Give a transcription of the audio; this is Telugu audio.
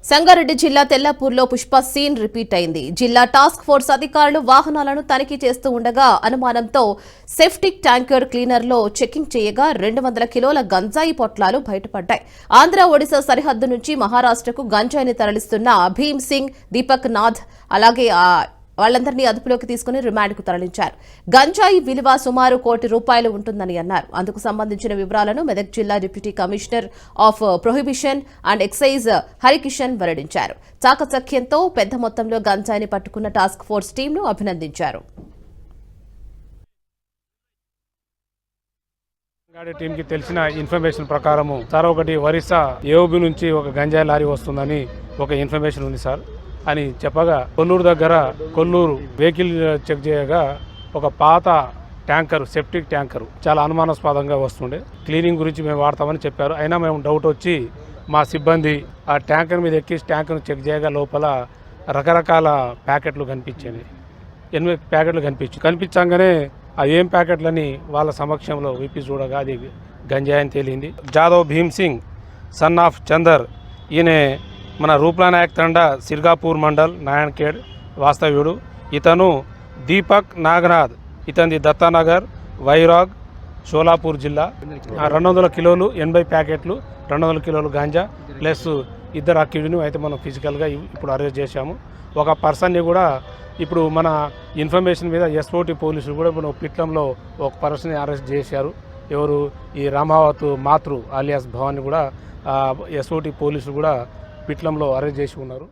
సంగారెడ్డి జిల్లా తెల్లాపూర్లో పుష్ప సీన్ రిపీట్ అయింది. జిల్లా టాస్క్ ఫోర్స్ అధికారులు వాహనాలను తనిఖీ చేస్తూ ఉండగా అనుమానంతో సెప్టిక్ ట్యాంకర్ క్లీనర్లో చెకింగ్ చేయగా 200 కిలోల గంజాయి పొట్లాలు బయటపడ్డాయి. ఆంధ్ర ఒడిశా సరిహద్దు నుంచి మహారాష్ట్రకు గంజాయిని తరలిస్తున్న భీమ్ సింగ్, దీపక్ నాథ్ అలాగే వాళ్లందరినీ అదుపులోకి తీసుకుని రిమాండ్కు తరలించారు. గంజాయి విలువ సుమారు ₹1 కోటి ఉంటుందని అన్నారు. అందుకు సంబంధించిన వివరాలను మెదక్ జిల్లా deputy commissioner of prohibition and excise Harikishan వెల్లడించారు. చాకచక్యంతో పెద్ద మొత్తంలో గంజాయిని పట్టుకున్న టాస్క్ ఫోర్స్ టీంను అభినందించారు. టీంకి తెలిసిన ఇన్ఫర్మేషన్ ప్రకారం సార్ ఒకటి ఒరిస్సా ఏఓబి నుంచి ఒక గంజాయి లారీ వస్తుందని ఒక ఇన్ఫర్మేషన్ ఉంది సార్ అని చెప్పగా కొల్లూరు దగ్గర వెహికల్ చెక్ చేయగా ఒక పాత ట్యాంకర్, సెప్టిక్ ట్యాంకర్ చాలా అనుమానాస్పదంగా వస్తుండే. క్లీనింగ్ గురించి మేము వాడతామని చెప్పారు. అయినా మేము డౌట్ వచ్చి మా సిబ్బంది ఆ ట్యాంకర్ మీద ఎక్కి ట్యాంకర్ను చెక్ చేయగా లోపల రకరకాల ప్యాకెట్లు కనిపించాయి. 8 ప్యాకెట్లు కనిపించగానే అవి ఏం ప్యాకెట్లని వాళ్ళ సమక్షంలో విప్పి చూడగా అది గంజాయి అని తేలింది. జాదవ్ భీమ్ సింగ్ సన్ ఆఫ్ చందర్, ఈయన మన రూప్లా నాయక్ తండా సిర్గాపూర్ మండల్ నాయన్ఖేడ్ వాస్తవ్యుడు. ఇతను దీపక్ నాగనాథ్, ఇతనిది దత్తానగర్, వైరాగ్, షోలాపూర్ జిల్లా. 200 కిలోలు 80 ప్యాకెట్లు 200 కిలోలు గాంజా ప్లస్ 2 అక్యూజ్ని అయితే మనం ఫిజికల్గా ఇప్పుడు అరెస్ట్ చేశాము. ఒక పర్సన్ని కూడా ఇప్పుడు మన ఇన్ఫర్మేషన్ మీద ఎస్ఓటి పోలీసులు కూడా ఇప్పుడు పిట్లంలో ఒక పర్సన్ని అరెస్ట్ చేశారు. ఎవరు ఈ రామావత్ మాతృ ఆలియాస్ భవాన్ని కూడా ఎస్ఓటి పోలీసులు కూడా పిట్లంలో అరెస్ట్ చేసి ఉన్నారు.